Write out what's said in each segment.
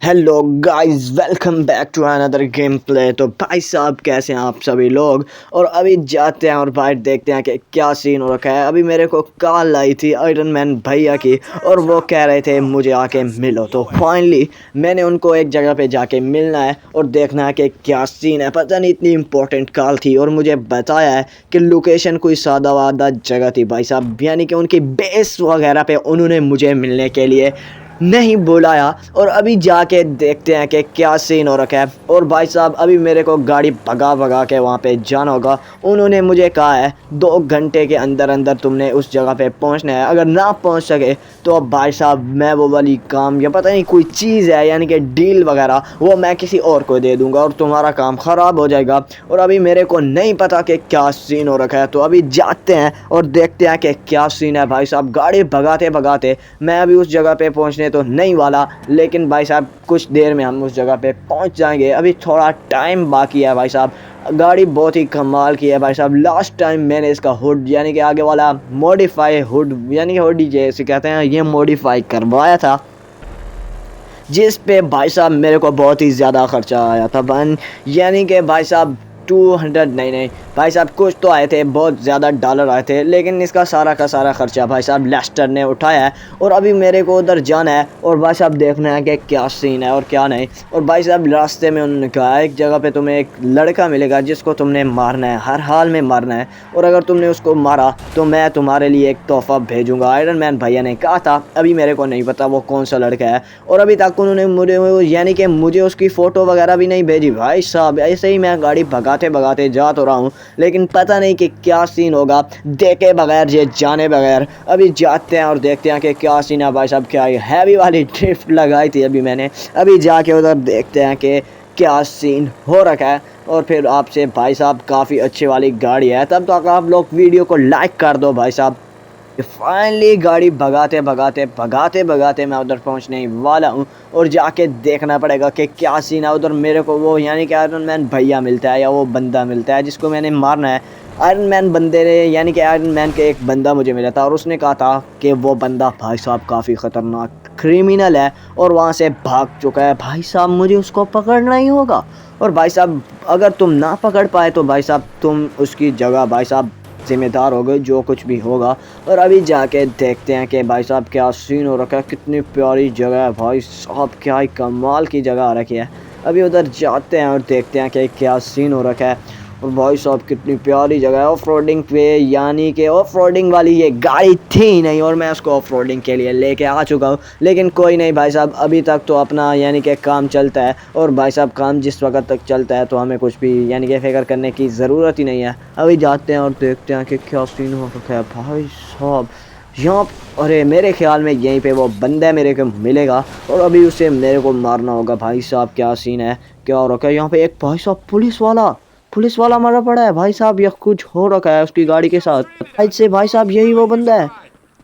Hello guys, welcome back to another gameplay. तो भाई साहब कैसे हैं आप सभी लोग। और अभी जाते हैं और भाई देखते हैं कि क्या सीन हो रखा है। अभी मेरे को कॉल आई थी आयरन मैन भैया की और वो कह रहे थे मुझे आके मिलो। तो फाइनली मैंने उनको एक जगह पे जाके मिलना है और देखना है कि क्या सीन है। पता नहीं इतनी इंपॉर्टेंट कॉल थी और मुझे बताया है कि लोकेशन कोई सादा वादा जगह थी भाई साहब, यानी कि उनकी बेस वगैरह पे उन्होंने मुझे मिलने के लिए नहीं बुलाया। और अभी जाके देखते हैं कि क्या सीन हो रखा है। और भाई साहब अभी मेरे को गाड़ी भगा भगा के वहाँ पे जाना होगा। उन्होंने मुझे कहा है 2 घंटे के अंदर अंदर तुमने उस जगह पे पहुँचना है। अगर ना पहुँच सके तो अब भाई साहब मैं वो वाली काम या पता नहीं कोई चीज़ है यानी कि डील वगैरह वो मैं किसी और को दे दूँगा और तुम्हारा काम ख़राब हो जाएगा। और अभी मेरे को नहीं पता कि क्या सीन हो रखा है। तो अभी जाते हैं और देखते हैं कि क्या सीन है। भाई साहब गाड़ी भगाते भगाते मैं अभी उस जगह पे पहुँचने तो नहीं वाला, लेकिन भाई साहब कुछ देर में हम उस जगह पे पहुंच जाएंगे। अभी थोड़ा टाइम बाकी है भाई साहब। गाड़ी बहुत ही कमाल की है भाई साहब। लास्ट टाइम मैंने इसका हुड यानी कि आगे वाला मॉडिफाई हुड यानी कि हुडी जैसे कहते हैं ये मॉडिफाई करवाया था, जिस पे भाई साहब मेरे को बहुत ही ज़्यादा खर्चा आया था बन यानी कि भाई साहब 200 नहीं भाई साहब कुछ तो आए थे, बहुत ज़्यादा डॉलर आए थे, लेकिन इसका सारा का सारा खर्चा भाई साहब लेस्टर ने उठाया है। और अभी मेरे को उधर जाना है और भाई साहब देखना है कि क्या सीन है और क्या नहीं। और भाई साहब रास्ते में उन्होंने कहा एक जगह पे तुम्हें एक लड़का मिलेगा जिसको तुमने मारना है, हर हाल में मारना है। और अगर तुमने उसको मारा तो मैं तुम्हारे लिए एक तोहफा भेजूँगा। आयरन मैन भैया ने कहा था। अभी मेरे को नहीं पता वो कौन सा लड़का है और अभी तक उन्होंने मुझे यानी कि मुझे उसकी फ़ोटो वगैरह भी नहीं भेजी भाई साहब। ऐसे ही मैं गाड़ी भगाते भगाते जा तो रहा हूँ, लेकिन पता नहीं कि क्या सीन होगा देखे बगैर ये जाने बगैर। अभी जाते हैं और देखते हैं कि क्या सीन है भाई साहब। क्या हैवी वाली ड्रिफ्ट लगाई थी अभी मैंने। अभी जाके उधर देखते हैं कि क्या सीन हो रखा है। और फिर आपसे भाई साहब काफ़ी अच्छी वाली गाड़ी है। तब तक आप लोग वीडियो को लाइक कर दो भाई साहब। फाइनली गाड़ी भगाते भगाते मैं उधर पहुंचने वाला हूं और जाके देखना पड़ेगा कि क्या सीन है उधर। मेरे को वो यानी कि आयरन मैन भैया मिलता है या वो बंदा मिलता है जिसको मैंने मारना है। आयरन मैन बंदे ने यानी कि आयरन मैन के एक बंदा मुझे मिला था और उसने कहा था कि वो बंदा भाई साहब काफ़ी ख़तरनाक क्रिमिनल है और वहाँ से भाग चुका है। भाई साहब मुझे उसको पकड़ना ही होगा। और भाई साहब अगर तुम ना पकड़ पाए तो भाई साहब तुम उसकी जगह भाई साहब ज़िम्मेदार हो गए जो कुछ भी होगा। और अभी जाके देखते हैं कि भाई साहब क्या सीन हो रखा है। कितनी प्यारी जगह है भाई साहब, क्या ही कमाल की जगह आ रखी है। अभी उधर जाते हैं और देखते हैं कि क्या सीन हो रखा है। और भाई साहब कितनी प्यारी जगह है। ऑफ रोडिंग पे यानी कि ऑफ रोडिंग वाली ये गाड़ी थी ही नहीं और मैं उसको ऑफ रोडिंग के लिए लेके आ चुका हूँ। लेकिन कोई नहीं भाई साहब, अभी तक तो अपना यानी कि काम चलता है। और भाई साहब काम जिस वक्त तक चलता है तो हमें कुछ भी यानी कि फिक्र करने की ज़रूरत ही नहीं है। अभी जाते हैं और देखते हैं कि क्या सीन हो रखा है भाई साहब यहाँ। अरे मेरे ख्याल में यहीं पे वो बंदा मेरे को मिलेगा और अभी उसे मेरे को मारना होगा। भाई साहब क्या सीन है, क्या हो रखा है यहाँ पे। एक भाई साहब पुलिस वाला मरा पड़ा है भाई साहब। यह कुछ हो रखा है उसकी गाड़ी के साथ आज से भाई साहब, यही वो बंदा है।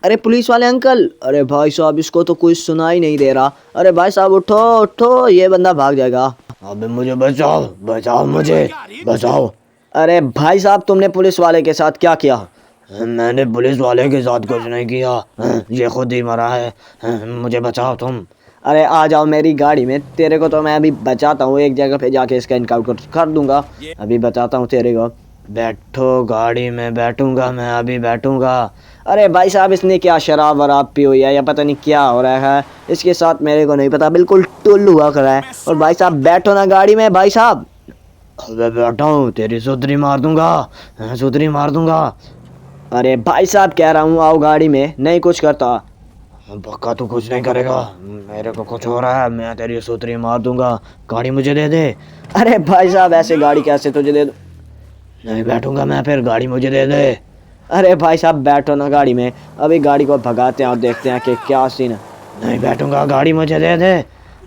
अरे पुलिस वाले अंकल, अरे भाई साहब इसको तो कुछ सुनाई नहीं दे रहा। अरे भाई साहब उठो उठो, ये बंदा भाग जाएगा। अबे मुझे बचाओ मुझे बचाओ। अरे भाई साहब तुमने पुलिस वाले के साथ क्या किया। मैंने पुलिस वाले के साथ कुछ नहीं किया, ये खुद ही मरा है, मुझे बचाओ तुम। अरे आ जाओ मेरी गाड़ी में, तेरे को तो मैं अभी बचाता हूँ। एक जगह पे जाके इसका इनकाउंटर कर दूंगा। अभी बताता हूँ तेरे को। बैठो गाड़ी में, बैठूंगा मैं, अभी बैठूंगा। अरे भाई साहब इसने क्या शराब वराब पी हुई है या पता नहीं क्या हो रहा है इसके साथ, मेरे को नहीं पता। बिल्कुल टुल्लू हुआ खड़ा है। और भाई साहब बैठो ना गाड़ी में भाई साहब। अबे बैठा हूँ, तेरी सुतरी मार दूंगा। अरे भाई साहब कह रहा हूँ आओ गाड़ी में, नहीं कुछ करता। पक्का तू कुछ नहीं करेगा, मेरे को कुछ हो रहा है, मैं तेरी सूतरी मार दूंगा, गाड़ी मुझे दे दे। अरे भाई साहब ऐसे गाड़ी कैसे तुझे दे दूं। नहीं बैठूंगा मैं, फिर गाड़ी मुझे दे दे। अरे भाई साहब बैठो ना गाड़ी में। अभी गाड़ी को भगाते हैं और देखते हैं कि क्या सीन है। नहीं बैठूंगा, गाड़ी मुझे दे दे।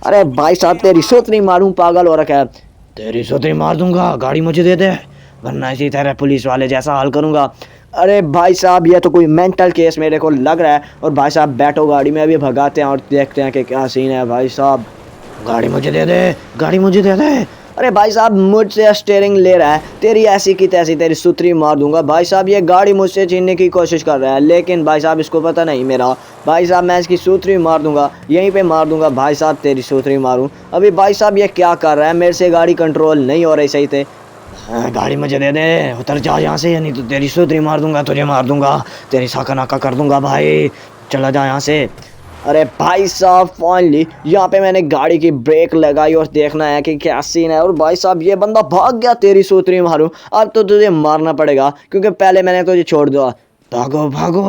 अरे भाई साहब तेरी सूतरी मारूं, पागल हो रखा है। तेरी सूतरी मार दूंगा, गाड़ी मुझे दे दे, वरना इसी तरह पुलिस वाले जैसा हाल करूंगा। अरे भाई साहब ये तो कोई मेंटल केस मेरे को लग रहा है। और भाई साहब बैठो गाड़ी में, अभी भगाते हैं और देखते हैं कि क्या सीन है। भाई साहब गाड़ी मुझे दे दे। अरे भाई साहब मुझसे स्टीयरिंग ले रहा है, तेरी ऐसी की तैसी तेरी सूत्री मार दूंगा। भाई साहब ये गाड़ी मुझसे छीनने की कोशिश कर रहा है, लेकिन भाई साहब इसको पता नहीं मेरा। भाई साहब मैं इसकी सूत्री मार दूंगा, यहीं पे मार दूंगा। भाई साहब तेरी सूत्री मारूं अभी। भाई साहब ये क्या कर रहा है, मेरे से गाड़ी कंट्रोल नहीं हो रही सही से। हाँ, गाड़ी मुझे दे दे, उतर जा यहाँ से, नहीं तो तेरी सूत्री मार दूंगा, तुझे मार दूंगा, तेरी साका नाका कर दूंगा भाई, चला जा यहाँ से। अरे भाई साहब फाइनली यहाँ पे मैंने गाड़ी की ब्रेक लगाई और देखना है कि क्या सीन है। और भाई साहब ये बंदा भाग गया, तेरी सूत्री मारूं, अब तो तुझे मारना पड़ेगा क्योंकि पहले मैंने तुझे छोड़ दिया। भागो भागो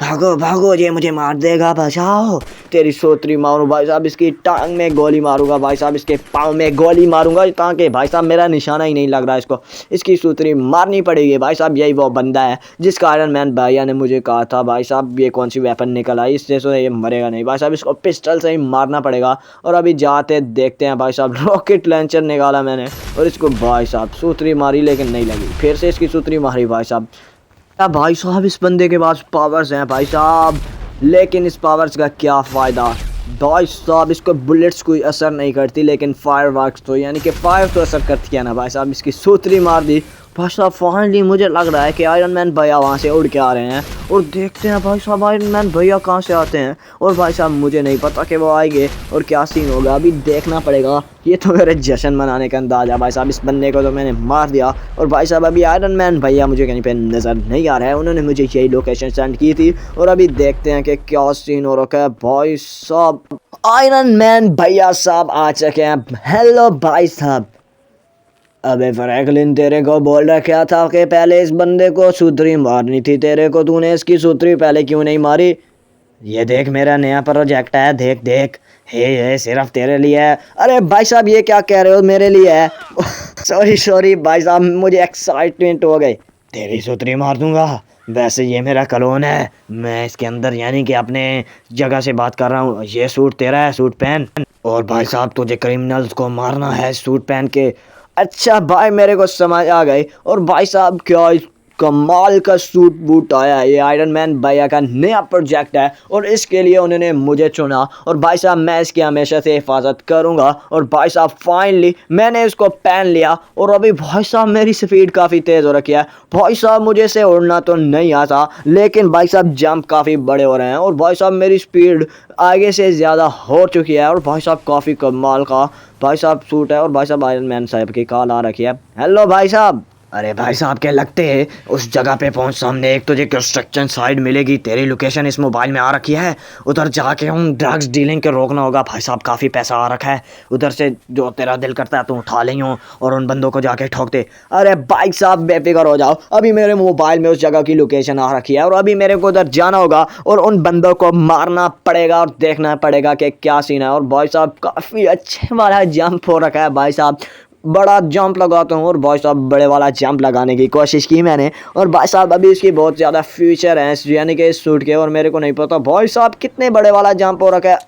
भागो भागो, ये मुझे मार देगा, बचाओ, तेरी सोतरी मारूं। भाई साहब इसकी टांग में गोली मारूंगा, भाई साहब इसके पाँव में गोली मारूंगा ताकि भाई साहब मेरा निशाना ही नहीं लग रहा है इसको, इसकी सूतरी मारनी पड़ेगी। भाई साहब यही वो बंदा है जिसका आयरन मैन भैया ने मुझे कहा था। भाई साहब ये कौन सी वेपन निकल आई, इससे तो ये मरेगा नहीं। भाई साहब इसको पिस्टल से ही मारना पड़ेगा। और अभी जाते देखते हैं। भाई साहब रॉकेट लॉन्चर निकाला मैंने और इसको भाई साहब सूतरी मारी लेकिन नहीं लगी, फिर से इसकी सूतरी मारी। भाई साहब भाई साहब इस बंदे के पास पावर्स हैं भाई साहब, लेकिन इस पावर्स का क्या फ़ायदा। भाई साहब इसको बुलेट्स कोई असर नहीं करती, लेकिन फायर वर्क्स तो यानी कि फायर तो असर करती है ना। भाई साहब इसकी सूतरी मार दी। भाई साहब फाइनली मुझे लग रहा है कि आयरन मैन भैया वहाँ से उड़ के आ रहे हैं। और देखते हैं भाई साहब आयरन मैन भैया कहाँ से आते हैं। और भाई साहब मुझे नहीं पता कि वो आएंगे और क्या सीन होगा, अभी देखना पड़ेगा। ये तो मेरे जश्न मनाने का अंदाज़ है। भाई साहब इस बंदे को तो मैंने मार दिया। और भाई साहब अभी आयरन मैन भैया मुझे कहीं पे नज़र नहीं आ रहा है, उन्होंने मुझे यही लोकेशन सेंड की थी। और अभी देखते हैं कि क्या सीन हो रखा है। भाई साहब आयरन मैन भैया साहब आ चुके हैं। हेलो भाई साहब। अबे फ्रैंकलिन तेरे को बोल रखा था कि पहले इस बंदे को सूत्री मारनी थी तेरे को, तूने इसकी सूत्री पहले क्यों नहीं मारी। ये देख मेरा नया प्रोजेक्ट है, देख देख, हे सिर्फ तेरे लिए है। अरे भाई साहब ये क्या कह रहे हो, मेरे लिए है। सॉरी सॉरी भाई साहब मुझे एक्साइटमेंट हो गई। तेरी सूत्री मार दूंगा। वैसे ये मेरा कलोन है, मैं इसके अंदर यानी कि अपने जगह से बात कर रहा हूँ। ये सूट तेरा है, सूट पहन। और भाई साहब तुझे क्रिमिनल्स को मारना है सूट पहन के। अच्छा भाई मेरे को समझ आ गई। और भाई साहब क्या कमाल का सूट बूट आया है, ये आयरन मैन भैया का नया प्रोजेक्ट है और इसके लिए उन्होंने मुझे चुना। और भाई साहब मैं इसकी हमेशा से हिफाजत करूंगा। और भाई साहब फाइनली मैंने इसको पहन लिया। और अभी भाई साहब मेरी स्पीड काफ़ी तेज़ हो रखी है। भाई साहब मुझे से उड़ना तो नहीं आता, लेकिन भाई साहब जंप काफ़ी बड़े हो रहे हैं। और भाई साहब मेरी स्पीड आगे से ज़्यादा हो चुकी है। और भाई साहब काफ़ी कमाल का भाई साहब सूट है। और भाई साहब आयरन मैन साहब की कॉल आ रखी है। हेलो भाई साहब। अरे भाई साहब के लगते हैं उस जगह पे पहुंच, सामने एक तुझे कंस्ट्रक्शन साइड मिलेगी, तेरी लोकेशन इस मोबाइल में आ रखी है। उधर जाके हम ड्रग्स डीलिंग के रोकना होगा। भाई साहब काफ़ी पैसा आ रखा है उधर से, जो तेरा दिल करता है तू उठा ले हो और उन बंदों को जाके ठोक दे। अरे भाई साहब बेफिक्र हो जाओ, अभी मेरे मोबाइल में उस जगह की लोकेशन आ रखी है और अभी मेरे को उधर जाना होगा और उन बंदों को मारना पड़ेगा और देखना पड़ेगा कि क्या सीन है। और भाई साहब काफ़ी अच्छे वाला जंप हो रखा है। भाई साहब बड़ा जंप लगाता हूँ और भाई साहब बड़े वाला जंप लगाने की कोशिश की मैंने। और भाई साहब अभी इसकी बहुत ज़्यादा फ्यूचर हैं यानी कि इस सूट के, और मेरे को नहीं पता भाई साहब कितने बड़े वाला जंप हो रखा है।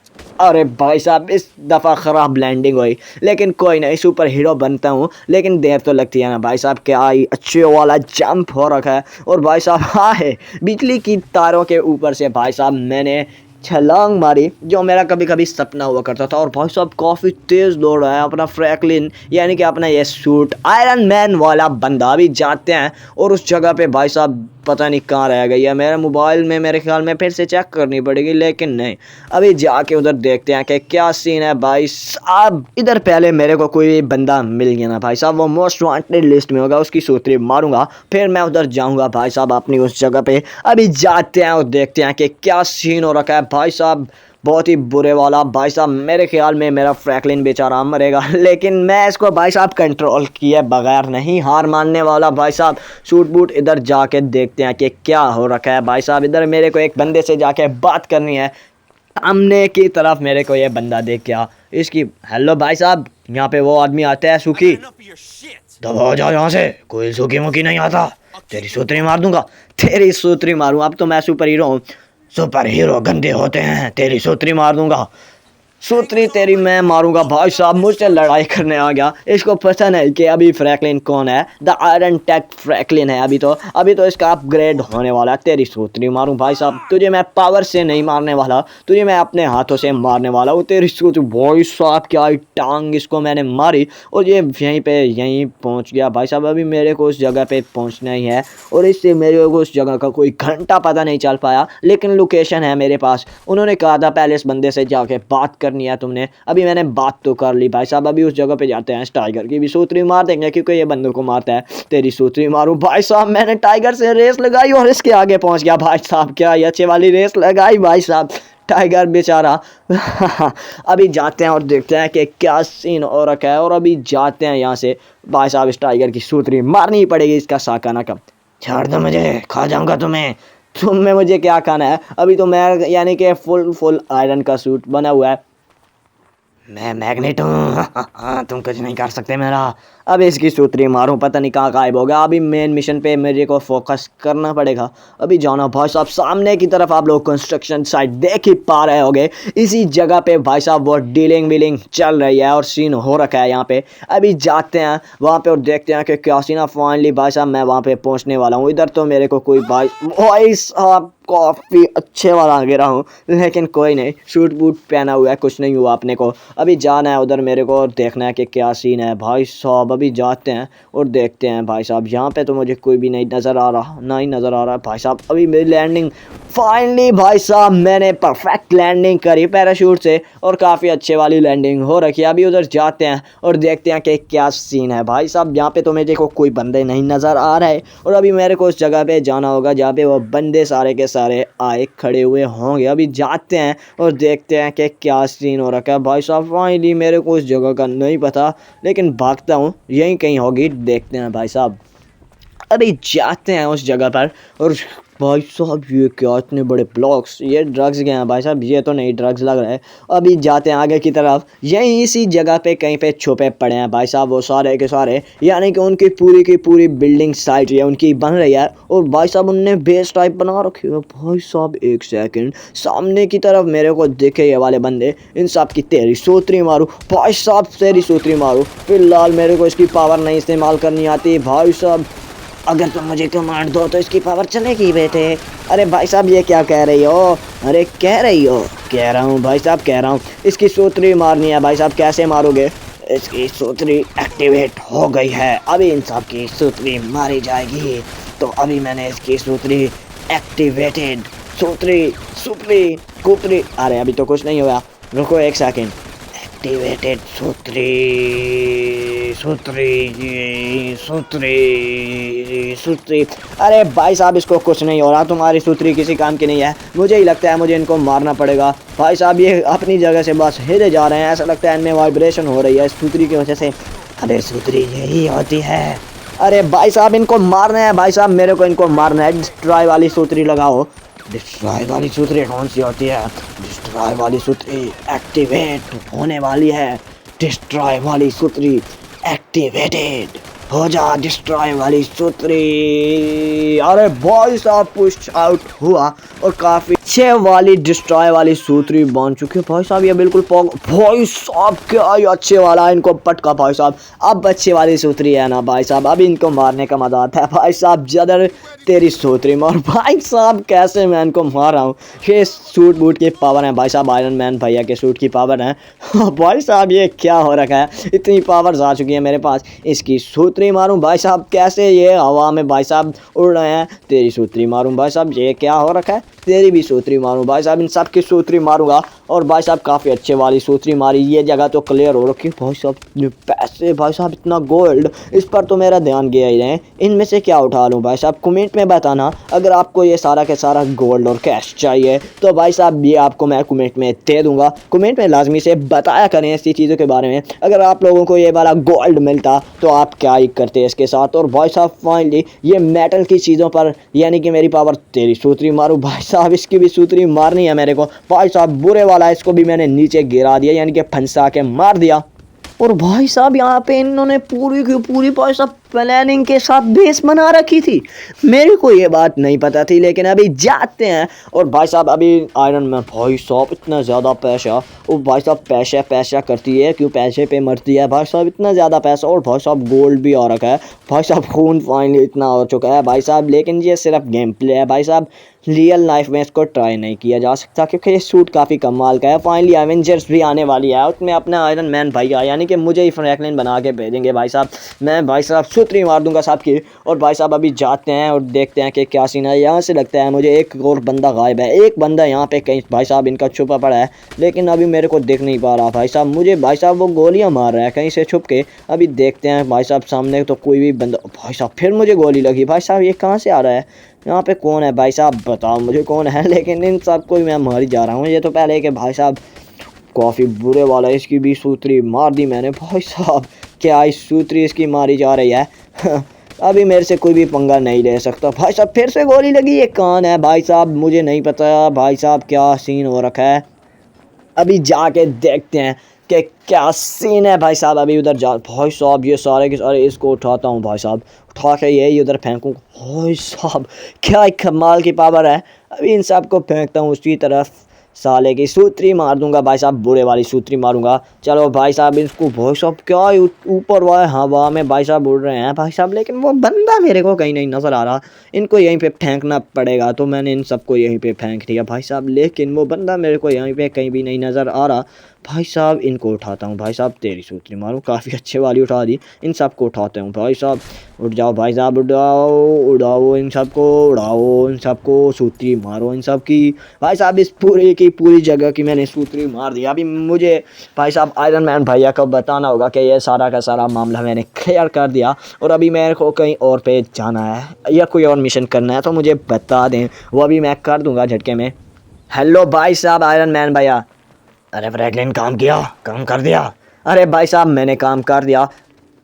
अरे भाई साहब इस दफ़ा ख़राब लैंडिंग हुई, लेकिन कोई नहीं, सुपर हीरो बनता हूँ, लेकिन देर तो लगती है ना। भाई साहब क्या ही अच्छे वाला जंप हो रखा है। और भाई साहब हाँ है बिजली की तारों के ऊपर से भाई साहब मैंने छलांग मारी, जो मेरा कभी कभी सपना हुआ करता था। और भाई साहब काफ़ी तेज़ दौड़ रहा है अपना फ्रैंकलिन यानी कि अपना ये सूट आयरन मैन वाला बंदा। अभी जाते हैं और उस जगह पे भाई साहब पता नहीं कहाँ रह गई है, मेरे मोबाइल में मेरे ख्याल में फिर से चेक करनी पड़ेगी, लेकिन नहीं, अभी जाके उधर देखते हैं कि क्या सीन है। भाई साहब इधर पहले मेरे को कोई बंदा मिल गया ना भाई साहब, वो मोस्ट वांटेड लिस्ट में होगा, उसकी सूत्री मारूंगा, फिर मैं उधर जाऊंगा भाई साहब अपनी उस जगह पे। अभी जाते हैं और देखते हैं कि क्या सीन हो रखा है। भाई साहब बहुत ही बुरे वाला। भाई साहब मेरे ख्याल में मेरा फ्रैंकलिन बेचारा मरेगा, लेकिन मैं इसको भाई साहब कंट्रोल किए बगैर नहीं हार मानने वाला। भाई साहब सूट बूट इधर जाके देखते हैं कि क्या हो रखा है। भाई साहब इधर मेरे को एक बंदे से जाके बात करनी है। सामने की तरफ मेरे को ये बंदा देख क्या इसकी, हेलो भाई साहब यहाँ पे वो आदमी आता है सुखी, दबा जाओ यहाँ से, कोई सुखी मुखी नहीं आता, तेरी सूत्री मार दूंगा। तेरी सूत्री मारूं, अब तो मैं सुपर हीरो हूँ। सुपर हीरो गंदे होते हैं, तेरी सूत्री मार दूंगा। सूत्री तेरी मैं मारूंगा। भाई साहब मुझसे लड़ाई करने आ गया। इसको पता नहीं कि अभी फ्रैंकलिन कौन है। द आयरन टेक फ्रैंकलिन है अभी तो इसका अपग्रेड होने वाला है। तेरी सूत्री मारूं भाई साहब। तुझे मैं पावर से नहीं मारने वाला, तुझे मैं अपने हाथों से मारने वाला हूँ। तेरी सूत्री भाई साहब क्या ही टांग इसको मैंने मारी और ये यहीं पहुंच गया। भाई साहब अभी मेरे को उस जगह पे पहुंचना ही है और इससे मेरे को उस जगह का कोई घंटा पता नहीं चल पाया, लेकिन लोकेशन है मेरे पास। उन्होंने कहा था पहले इस बंदे से जाके बात करनी है तुमने। अभी मैंने बात तो कर ली भाई साहब। अभी उस जगह पे जाते हैं, इस टाइगर की भी सूत्री मार देंगे क्योंकि ये बंदों को मारता है। तेरी सूत्री मारूं भाई साहब। मैंने टाइगर से रेस लगाई और इसके आगे पहुंच गया। भाई साहब क्या ही अच्छे वाली रेस लगाई भाई साहब। टाइगर बेचारा अभी जाते हैं और देखते हैं कि क्या सीन हो रखा है। और अभी जाते हैं यहाँ से। भाई साहब इस टाइगर की सूत्री मारनी ही पड़ेगी, इसका साकाना कम। छोड़ दो मुझे, खा जाऊंगा तुम्हें। तुम में मुझे क्या खाना है? अभी तो मैं यानी कि फुल आयरन का सूट बना हुआ है। मैं मैग्नेट हूँ तुम कुछ नहीं कर सकते मेरा। अब इसकी सूत्री मारूं, पता नहीं कहाँ गायब हो गया। अभी मेन मिशन पे मेरे को फोकस करना पड़ेगा। अभी जाना भाई साहब सामने की तरफ। आप लोग कंस्ट्रक्शन साइट देख ही पा रहे होगे। इसी जगह पे भाई साहब वो डीलिंग वीलिंग चल रही है और सीन हो रखा है यहाँ पे। अभी जाते हैं वहाँ पे और देखते हैं कि क्या सीन है। फाइनली भाई साहब मैं वहाँ पे पहुँचने वाला हूँ। इधर तो मेरे को कोई भाई साहब काफ़ी अच्छे वाला गिरा हूँ, लेकिन कोई नहीं, सूट बूट पहना हुआ है, कुछ नहीं हुआ अपने को। अभी जाना है उधर मेरे को और देखना है कि क्या सीन है भाई साहब। अभी जाते हैं और देखते हैं भाई साहब। यहाँ पे तो मुझे कोई भी नहीं नज़र आ रहा, ना ही नज़र आ रहा है भाई साहब। अभी मेरी लैंडिंग फाइनली भाई साहब मैंने परफेक्ट लैंडिंग करी पैराशूट से और काफ़ी अच्छे वाली लैंडिंग हो रखी है। अभी उधर जाते हैं और देखते हैं कि क्या सीन है भाई साहब। यहाँ पे तो मेरे को कोई बंदे नहीं नज़र आ रहा है और अभी मेरे को उस जगह पे जाना होगा जहाँ पे वो बंदे सारे के सारे आए खड़े हुए होंगे। अभी जाते हैं और देखते हैं कि क्या सीन हो रखा है भाई साहब। फाइनली मेरे को उस जगह का नहीं पता, लेकिन भागता हूँ, यहीं कहीं होगी, देखते हैं भाई साहब। अभी जाते हैं उस जगह पर और भाई साहब ये क्या इतने बड़े ब्लॉक्स, ये ड्रग्स के हैं भाई साहब। ये तो नहीं ड्रग्स लग रहा है। अभी जाते हैं आगे की तरफ। यहीं इसी जगह पे कहीं पे छुपे पड़े हैं भाई साहब वो सारे के सारे, यानी कि उनकी पूरी की पूरी बिल्डिंग साइट है उनकी बन रही है और भाई साहब उनने बेस टाइप बना रखी है। भाई साहब एक सेकंड, सामने की तरफ मेरे को दिखे ये वाले बंदे। इन सब की तेरी सूत्री मारूं भाई साहब, तेरी सूत्री मारूं। फिलहाल मेरे को इसकी पावर नहीं इस्तेमाल करनी आती भाई साहब। अगर तुम मुझे कमांड दो तो इसकी पावर चलेगी बेटे। अरे भाई साहब ये क्या कह रही हो? अरे कह रही हो? कह रहा हूँ भाई साहब, कह रहा हूँ। इसकी सूत्री मारनी है भाई साहब। कैसे मारोगे? इसकी सूत्री एक्टिवेट हो गई है, अभी इन सब की सूत्री मारी जाएगी। तो अभी मैंने इसकी सूत्री एक्टिवेटेड, सूत्री सूत्री कुत्री। अरे अभी तो कुछ नहीं हुआ, रुको एक सेकेंड। एक्टिवेटेड सूत्री सूत्री सूत्री सूत्री। अरे भाई साहब इसको कुछ नहीं हो रहा, तुम्हारी सूत्री किसी काम की नहीं है। मुझे ही लगता है मुझे इनको मारना पड़ेगा। भाई साहब ये अपनी जगह से बस हिले जा रहे हैं, ऐसा लगता है इनमें वाइब्रेशन हो रही है इस सूत्री की वजह से। अरे सूत्री यही होती है। अरे भाई साहब इनको मारना है भाई साहब, मेरे को इनको मारना है। डिस्ट्रॉय वाली सूत्री लगाओ। डिस्ट्रॉय वाली सूत्री कौन सी होती है? डिस्ट्रॉय वाली सूत्री एक्टिवेट होने वाली है। डिस्ट्रॉय वाली सूत्री एक्टिवेटेड हो जा। डिस्ट्रॉय वाली सूत्री। अरे भाई साहब पुश आउट हुआ और काफी अच्छे वाली डिस्ट्रॉय वाली सूत्री बन चुकी है भाई साहब। ये बिल्कुल भाई साहब क्या ही अच्छे वाला इनको पटका भाई साहब। अब अच्छे वाली सूत्री है ना भाई साहब, अब इनको मारने का मजा आता है भाई साहब। जदर तेरी सूत्री मार भाई साहब। कैसे मैं इनको मार रहा हूँ, ये सूट बूट की पावर है भाई साहब। आयरन मैन भैया के सूट की पावर है भाई साहब। ये क्या हो रखा है, इतनी पावर्स आ चुकी है मेरे पास। इसकी सूत्री मारूं भाई साहब, कैसे ये हवा में भाई साहब उड़ रहे हैं। तेरी सूत्री मारूं भाई साहब, ये क्या हो रखा है। तेरी भी सूत्री मारूं भाई साहब, इन सब की सूत्री मारूंगा। और भाई साहब काफ़ी अच्छे वाली सूत्री मारी। ये जगह तो क्लियर हो रखी है भाई साहब। पैसे भाई साहब, इतना गोल्ड, इस पर तो मेरा ध्यान गया ही नहीं। इनमें से क्या उठा लूँ भाई साहब, कमेंट में बताना। अगर आपको ये सारा के सारा गोल्ड और कैश चाहिए तो भाई साहब ये आपको मैं कमेंट में दे दूंगा। कमेंट में लाजमी से बताया करें ऐसी चीज़ों के बारे में। अगर आप लोगों को ये वाला गोल्ड मिलता तो आप क्या ही करते इसके साथ। और भाई साहब फाइनली ये मेटल की चीज़ों पर यानी कि मेरी पावर। तेरी सूत्री मारूं भाई साहब, इसकी भी सूत्री मारनी है मेरे को भाई साहब। बुरे वाला इसको भी मैंने नीचे गिरा दिया, यानी कि फंसा के मार दिया। और भाई साहब यहाँ पे इन्होंने पूरी की पूरी भाई साहब प्लानिंग के साथ बेस बना रखी थी। मेरे को ये बात नहीं पता थी, लेकिन अभी जाते हैं। और भाई साहब अभी आयरन मैन भाई साहब इतना ज़्यादा पैसा, वो भाई साहब पैसा पैसा करती है, क्यों पैसे पे मरती है भाई साहब, इतना ज़्यादा पैसा। और भाई साहब गोल्ड भी आ रखा है भाई साहब, खून फाइनली इतना हो चुका है भाई साहब। लेकिन ये सिर्फ गेम प्ले है भाई साहब, रियल लाइफ में इसको ट्राई नहीं किया जा सकता, क्योंकि ये सूट काफ़ी कमाल का है। फाइनली एवेंजर्स भी आने वाली है, उसमें अपना आयरन मैन भैया यानी कि मुझे ही फ्रैंकलिन बना के भेजेंगे भाई साहब। मैं भाई साहब सूत्री मार दूंगा सबकी। और भाई साहब अभी जाते हैं और देखते हैं कि क्या सीन है। यहाँ से लगता है मुझे एक और बंदा गायब है, एक बंदा यहाँ पे कहीं भाई साहब इनका छुपा पड़ा है, लेकिन अभी मेरे को दिख नहीं पा रहा भाई साहब। मुझे भाई साहब वो गोलियाँ मार रहा है कहीं से छुप के। अभी देखते हैं भाई साहब, सामने तो कोई भी बंदा, भाई साहब फिर मुझे गोली लगी भाई साहब, ये कहाँ से आ रहा है, यहाँ पे कौन है भाई साहब, बताओ मुझे कौन है। लेकिन इन सब को मैं मार ही जा रहा हूँ। ये तो पहले कि भाई साहब काफ़ी बुरे वाला, इसकी भी सूत्री मार दी मैंने भाई साहब। क्या इस सूत्री इसकी मारी जा रही है। अभी मेरे से कोई भी पंगा नहीं ले सकता भाई साहब। फिर से गोली लगी, ये कौन है भाई साहब, मुझे नहीं पता भाई साहब क्या सीन हो रखा है। अभी जाके देखते हैं कि क्या सीन है भाई साहब। अभी उधर जा भाई साहब, ये सारे के सारे इसको उठाता हूँ भाई साहब, उठा के यही उधर फेंकूँ भाई साहब। क्या एक कमाल की पावर है। अभी इन सब को फेंकता हूँ उसकी तरफ, साले की सूत्री मार दूंगा भाई साहब, बुरे वाली सूत्री मारूंगा। चलो भाई साहब इसको, भाई साहब क्या ऊपर वाले हवा में भाई साहब उड़ रहे हैं भाई साहब, लेकिन वो बंदा मेरे को कहीं नहीं नज़र आ रहा। इनको यहीं पे फेंकना पड़ेगा, तो मैंने इन सबको यहीं पे फेंक दिया भाई साहब, लेकिन वो बंदा मेरे को यहीं पे कहीं भी नहीं नज़र आ रहा भाई साहब। इनको उठाता हूँ भाई साहब, तेरी सूत्री मारूँ, काफ़ी अच्छे वाली उठा दी। इन सबको उठाते हूँ भाई साहब, उठ जाओ भाई साहब, उड़ाओ उड़ाओ इन सबको, उड़ाओ इन सबको, सूत्री मारो इन सब की भाई साहब। इस पूरी की पूरी जगह की मैंने सूत्री मार दिया। अभी मुझे भाई साहब आयरन मैन भैया को बताना होगा कि ये सारा का सारा मामला मैंने क्लियर कर दिया। और अभी मेरे को कहीं और पे जाना है या कोई और मिशन करना है तो मुझे बता दें, वो अभी मैं कर दूंगा झटके में। हेलो भाई साहब आयरन मैन भैया। अरे फ्रैंकलिन काम किया, काम कर दिया। अरे भाई साहब मैंने काम कर दिया,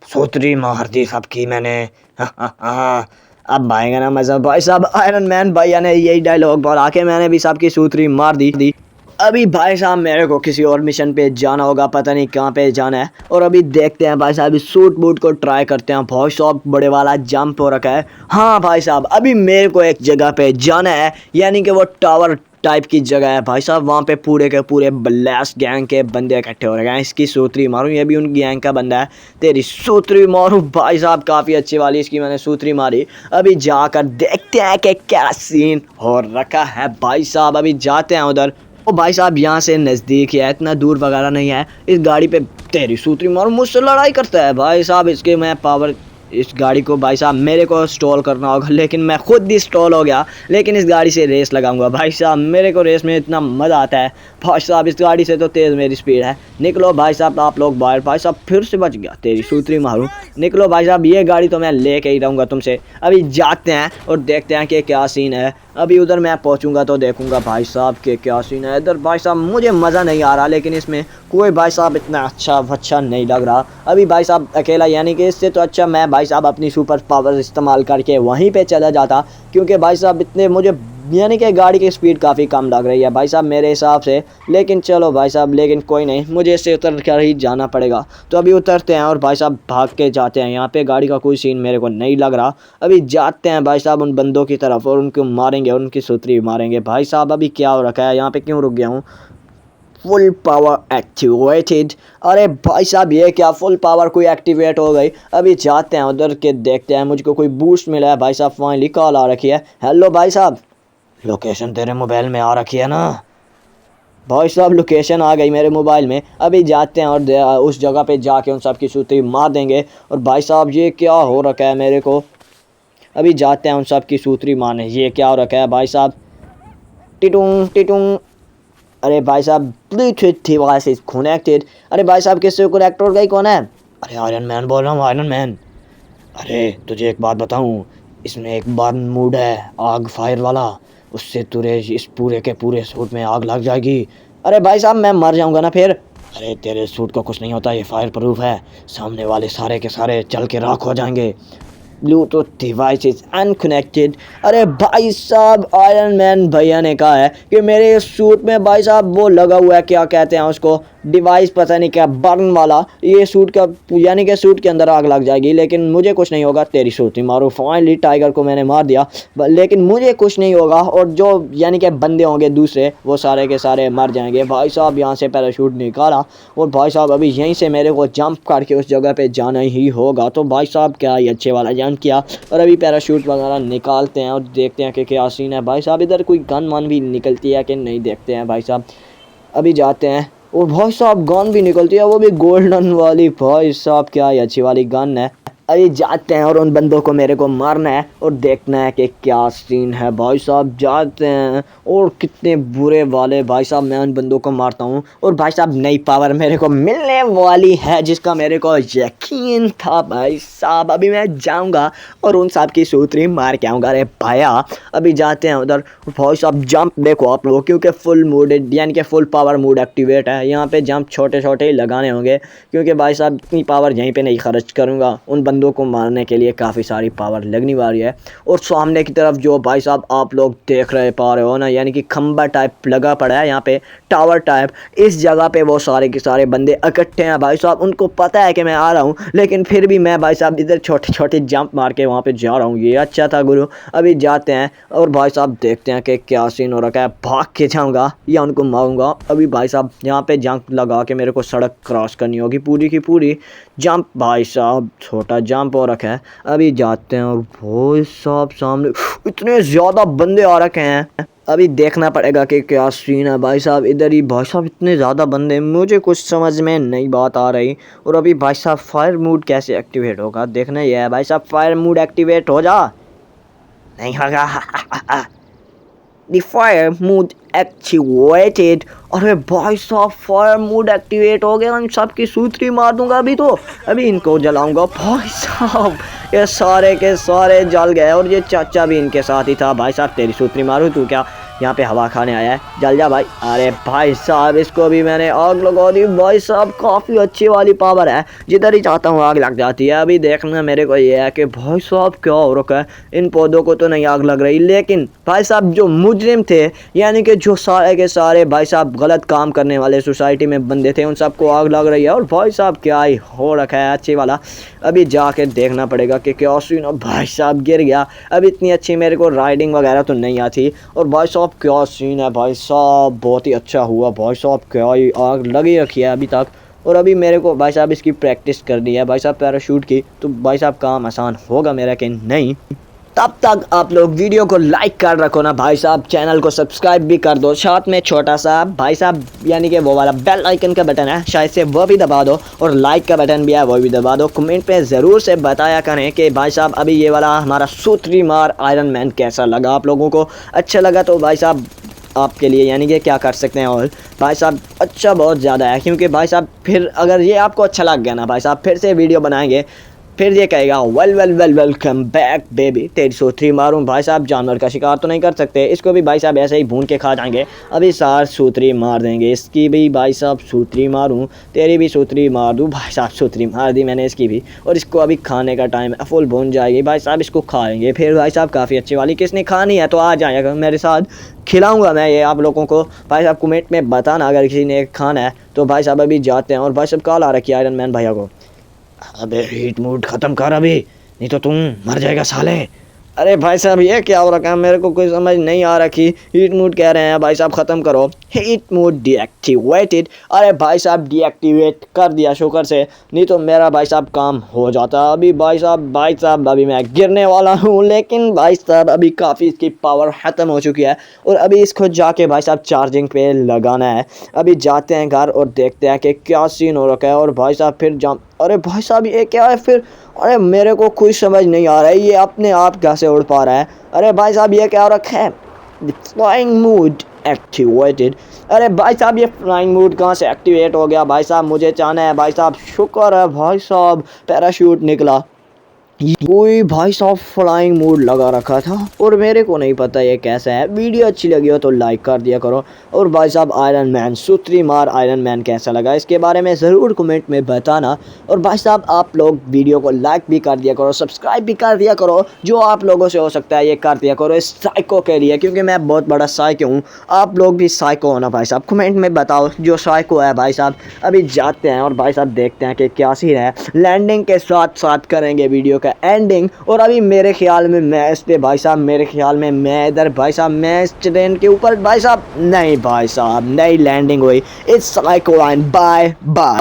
सूत्री मार दी सबकी मैंने। अब आएगा ना मज़ा भाई साहब। आयरन मैन भैया ने यही डायलॉग बोला के मैंने भी सबकी सूत्री मार दी। अभी भाई साहब मेरे को किसी और मिशन पे जाना होगा, पता नहीं कहाँ पे जाना है। और अभी देखते हैं भाई साहब, इस सूट बूट को ट्राई करते हैं। भाई साहब बड़े वाला जंप हो रखा है। हाँ भाई साहब अभी मेरे को एक जगह पे जाना है, यानी कि वो टावर टाइप की जगह है भाई साहब। वहाँ पे पूरे के पूरे ब्लास्ट गैंग के बंदे इकट्ठे हो रहे हैं। इसकी सूत्री मारूं, ये भी उन गैंग का बंदा है, तेरी सूत्री मारूं भाई साहब। काफ़ी अच्छी वाली इसकी मैंने सूत्री मारी। अभी जाकर देखते हैं कि क्या सीन हो रखा है भाई साहब। अभी जाते हैं उधर। ओ भाई साहब यहाँ से नज़दीक है, इतना दूर वगैरह नहीं है। इस गाड़ी पे तेरी सूत्री मारूं, मुझसे लड़ाई करता है भाई साहब। इसके मैं पावर, इस गाड़ी को भाई साहब मेरे को स्टॉल करना होगा, लेकिन मैं खुद भी स्टॉल हो गया। लेकिन इस गाड़ी से रेस लगाऊंगा भाई साहब, मेरे को रेस में इतना मज़ा आता है भाई साहब। इस गाड़ी से तो तेज़ मेरी स्पीड है। निकलो भाई साहब आप लोग बाहर। भाई साहब फिर से बच गया, तेरी सूत्री मारूं। निकलो भाई साहब, ये गाड़ी तो मैं लेके ही रहूँगा तुमसे। अभी जाते हैं और देखते हैं कि क्या सीन है। अभी उधर मैं पहुंचूंगा तो देखूंगा भाई साहब के क्या सीन है। इधर भाई साहब मुझे मज़ा नहीं आ रहा, लेकिन इसमें कोई भाई साहब इतना अच्छा नहीं लग रहा। अभी भाई साहब अकेला, यानी कि इससे तो अच्छा मैं भाई साहब अपनी सुपर पावर इस्तेमाल करके वहीं पे चला जाता, क्योंकि भाई साहब इतने मुझे, यानी कि गाड़ी की स्पीड काफ़ी कम लग रही है भाई साहब मेरे हिसाब से। लेकिन चलो भाई साहब, लेकिन कोई नहीं, मुझे इससे उतर कर ही जाना पड़ेगा। तो अभी उतरते हैं और भाई साहब भाग के जाते हैं। यहाँ पे गाड़ी का कोई सीन मेरे को नहीं लग रहा। अभी जाते हैं भाई साहब उन बंदों की तरफ और उनको मारेंगे, उनकी सूत्री मारेंगे भाई साहब। अभी क्या हो रखा है यहाँ पे, क्यों रुक गया हूँ। Full power activated. अरे भाई साहब ये क्या, फुल पावर कोई एक्टिवेट हो गई। अभी जाते हैं उधर के देखते हैं, मुझको कोई बूस्ट मिला है भाई साहब। फाइनली कॉल आ रखी है। हेलो भाई साहब, लोकेशन तेरे मोबाइल में आ रखी है ना भाई साहब, लोकेशन आ गई मेरे मोबाइल में। अभी जाते हैं और उस जगह पे जाके उन सब की सूत्री मार देंगे। और भाई साहब ये क्या हो रखा है मेरे को। अभी जाते हैं उन सब की सूत्री मारने। ये क्या हो रखा है भाई साहब, टिटूंग टिटूंग। अरे भाई साहब ब्लूटूथ डिवाइस इज कनेक्टेड। अरे भाई साहब किससे कनेक्ट हो गई, कौन है। अरे आयरन मैन बोल रहा हूँ, आयरन मैन। अरे तुझे एक बात बताऊँ, इसमें एक बार मूड है आग फायर वाला, उससे तुरे इस पूरे के पूरे सूट में आग लग जाएगी। अरे भाई साहब मैं मर जाऊंगा ना फिर। अरे तेरे सूट को कुछ नहीं होता, ये फायर प्रूफ है, सामने वाले सारे के सारे चल के राख हो जाएंगे। Bluetooth device is unconnected. अरे भाई साहब आयरन मैन भैया ने कहा है कि मेरे सूट में भाई साहब वो लगा हुआ है, क्या कहते हैं उसको, डिवाइस पता नहीं क्या बर्न वाला, ये सूट का यानी कि सूट के अंदर आग लग जाएगी, लेकिन मुझे कुछ नहीं होगा। तेरी सूती मारो। फाइनली टाइगर को मैंने मार दिया, लेकिन मुझे कुछ नहीं होगा, और जो यानी कि बंदे होंगे दूसरे वो सारे के सारे मर जाएंगे। भाई साहब यहाँ से पैराशूट निकाला, और भाई साहब अभी यहीं से मेरे को जंप करके उस जगह पे जाना ही होगा। तो भाई साहब क्या ही अच्छे वाला जंप किया, और अभी पैराशूट वगैरह निकालते हैं और देखते हैं कि क्या सीन है। भाई साहब इधर कोई गन वन भी निकलती है कि नहीं, देखते हैं भाई साहब। अभी जाते हैं, और भाई साहब गन भी निकलती है, वो भी गोल्डन वाली। भाई साहब क्या ही अच्छी वाली गन है। अभी जाते हैं और उन बंदों को मेरे को मारना है और देखना है कि क्या सीन है। भाई साहब जाते हैं, और कितने बुरे वाले भाई साहब, मैं उन बंदों को मारता हूँ, और भाई साहब नई पावर मेरे को मिलने वाली है जिसका मेरे को यकीन था। भाई साहब अभी मैं जाऊँगा और उन साहब की सूत्री मार के आऊँगा। अरे भैया अभी जाते हैं उधर। भाई साहब जंप देखो आप लोग, क्योंकि फुल मूड यानी कि फुल पावर मूड एक्टिवेट है। यहाँ पे जंप छोटे छोटे ही लगाने होंगे, क्योंकि भाई साहब इतनी पावर यहीं पे नहीं खर्च करूँगा। उन बंदों को मारने के लिए काफ़ी सारी पावर लगने वाली है। और सामने की तरफ जो भाई साहब आप लोग देख रहे पा रहे हो ना, यानी कि खंबा टाइप लगा पड़ा है यहाँ पे, टावर टाइप। इस जगह पे वो सारे के सारे बंदे इकट्ठे हैं भाई साहब। उनको पता है कि मैं आ रहा हूँ, लेकिन फिर भी मैं भाई साहब इधर छोटे छोटे जंप मार के वहाँ पे जा रहा हूँ। ये अच्छा था गुरु। अभी जाते हैं और भाई साहब देखते हैं कि क्या सीन हो रखा है। भाग के जाऊँगा या उनको मारूंगा। अभी भाई साहब यहाँ पे जंप लगा के मेरे को सड़क क्रॉस करनी होगी पूरी की पूरी। जंप भाई साहब छोटा जंप हो रखा है। अभी जाते हैं, और भाई साहब सामने इतने ज़्यादा बंदे आ रखे हैं। अभी देखना पड़ेगा कि क्या सीन है भाई साहब। इधर ही भाई साहब इतने ज़्यादा बंदे, मुझे कुछ समझ में नहीं बात आ रही। और अभी भाई साहब फायर मूड कैसे एक्टिवेट होगा देखना ही है। भाई साहब फायर मूड एक्टिवेट हो जा, नहीं होगा। The fire mode activated। अरे भाई साहब फायर मोड एक्टिवेट हो गया। इन सब की सूत्री मार दूंगा अभी तो। अभी इनको जलाऊंगा। भाई साहब ये सारे के सारे जल गए, और ये चाचा भी इनके साथ ही था। भाई साहब तेरी सूत्री मारूं, तू क्या यहाँ पे हवा खाने आया है? जल जा भाई। अरे भाई साहब इसको भी मैंने आग लगा दी। भाई साहब काफ़ी अच्छी वाली पावर है, जिधर ही चाहता हूँ आग लग जाती है। अभी देखना मेरे को ये है कि भाई साहब क्या हो रखा है। इन पौधों को तो नहीं आग लग रही, लेकिन भाई साहब जो मुजरिम थे, यानी कि जो सारे के सारे भाई साहब गलत काम करने वाले सोसाइटी में बंदे थे, उन सबको आग लग रही है। और भाई साहब क्या ही हो रखा है अच्छी वाला। अभी जाके देखना पड़ेगा कि क्या सीन। भाई साहब गिर गया। अब इतनी अच्छी मेरे को राइडिंग वगैरह तो नहीं आती। और भाई साहब क्या सीन है भाई साहब, बहुत ही अच्छा हुआ। भाई साहब क्या ही आग लगी रखी है अभी तक। और अभी मेरे को भाई साहब इसकी प्रैक्टिस करनी है भाई साहब पैराशूट की। तो भाई साहब काम आसान होगा मेरा कि नहीं। तब तक आप लोग वीडियो को लाइक कर रखो ना भाई साहब, चैनल को सब्सक्राइब भी कर दो। साथ में छोटा सा भाई साहब यानी कि वो वाला बेल आइकन का बटन है, शायद से वो भी दबा दो। और लाइक का बटन भी है, वो भी दबा दो। कमेंट पे ज़रूर से बताया करें कि भाई साहब अभी ये वाला हमारा सूत्री मार आयरन मैन कैसा लगा आप लोगों को। अच्छा लगा तो भाई साहब आपके लिए यानी कि क्या कर सकते हैं। और भाई साहब अच्छा बहुत ज़्यादा है, क्योंकि भाई साहब फिर अगर ये आपको अच्छा लग गया ना भाई साहब, फिर से वीडियो बनाएंगे, फिर ये कहेगा वेलकम बैक बेबी। तेरी सूत्री मारूं। भाई साहब जानवर का शिकार तो नहीं कर सकते, इसको भी भाई साहब ऐसे ही भून के खा जाएंगे। अभी सार सूत्री मार देंगे, इसकी भी भाई साहब सूत्री मारूं, तेरी भी सूत्री मार दूं। भाई साहब सूत्री मार दी मैंने इसकी भी। और इसको अभी खाने का टाइम है, फुल भून जाएगी भाई साहब, इसको खाएंगे। फिर भाई साहब काफ़ी अच्छी वाली किसने खानी है तो आ जाएगा मेरे साथ, खिलाऊंगा मैं ये आप लोगों को। भाई साहब कमेंट में बताना अगर किसी ने खाना है तो। भाई साहब अभी जाते हैं, और भाई साहब कॉल आ रखी है आयरन मैन भैया को। अबे हीट मूड ख़त्म कर अभी, नहीं तो तुम मर जाएगा साले। अरे भाई साहब ये क्या हो रखा है, मेरे को कोई समझ नहीं आ रखी। हीट मूड कह रहे हैं भाई साहब ख़त्म करो। Heat mood deactivated. अरे भाई साहब डीएक्टिवेट कर दिया शुक्र से, नहीं तो मेरा भाई साहब काम हो जाता अभी। भाई साहब अभी मैं गिरने वाला हूँ, लेकिन भाई साहब अभी काफ़ी इसकी पावर ख़त्म हो चुकी है। और अभी इसको जाके भाई साहब चार्जिंग पे लगाना है। अभी जाते हैं घर और देखते हैं कि क्या सीन हो रखा है। और भाई साहब फिर जम, अरे भाई साहब ये क्या है फिर। अरे मेरे को कुछ समझ नहीं आ रहा है, ये अपने आप कैसे उड़ पा रहा है। अरे भाई साहब ये क्या हो रखा है, फ्लाइंग मूड एक्टिवेटेड। अरे भाई साहब ये फ्लाइंग मूड कहाँ से एक्टिवेट हो गया। भाई साहब मुझे जाना है भाई साहब, शुक्र है भाई साहब पैराशूट निकला। कोई भाई साहब फ्लाइंग मोड लगा रखा था और मेरे को नहीं पता ये कैसा है। वीडियो अच्छी लगी हो तो लाइक कर दिया करो। और भाई साहब आयरन मैन सुतरी मार आयरन मैन कैसा लगा इसके बारे में ज़रूर कमेंट में बताना। और भाई साहब आप लोग वीडियो को लाइक भी कर दिया करो, सब्सक्राइब भी कर दिया करो। जो आप लोगों से हो सकता है ये कर दिया करो इस साइको के लिए, क्योंकि मैं बहुत बड़ा साइको हूँ। आप लोग भी साइको हो ना भाई साहब, कमेंट में बताओ जो साइको है भाई साहब। अभी जाते हैं और भाई साहब देखते हैं कि क्या सीन है। लैंडिंग के साथ साथ करेंगे वीडियो का एंडिंग। और अभी मेरे ख्याल में मैं इस पे भाई साहब, मेरे ख्याल में मैं इधर भाई साहब, मैं इस ट्रेन के ऊपर भाई साहब, नहीं भाई साहब नहीं लैंडिंग हुई। It's psycho and bye bye.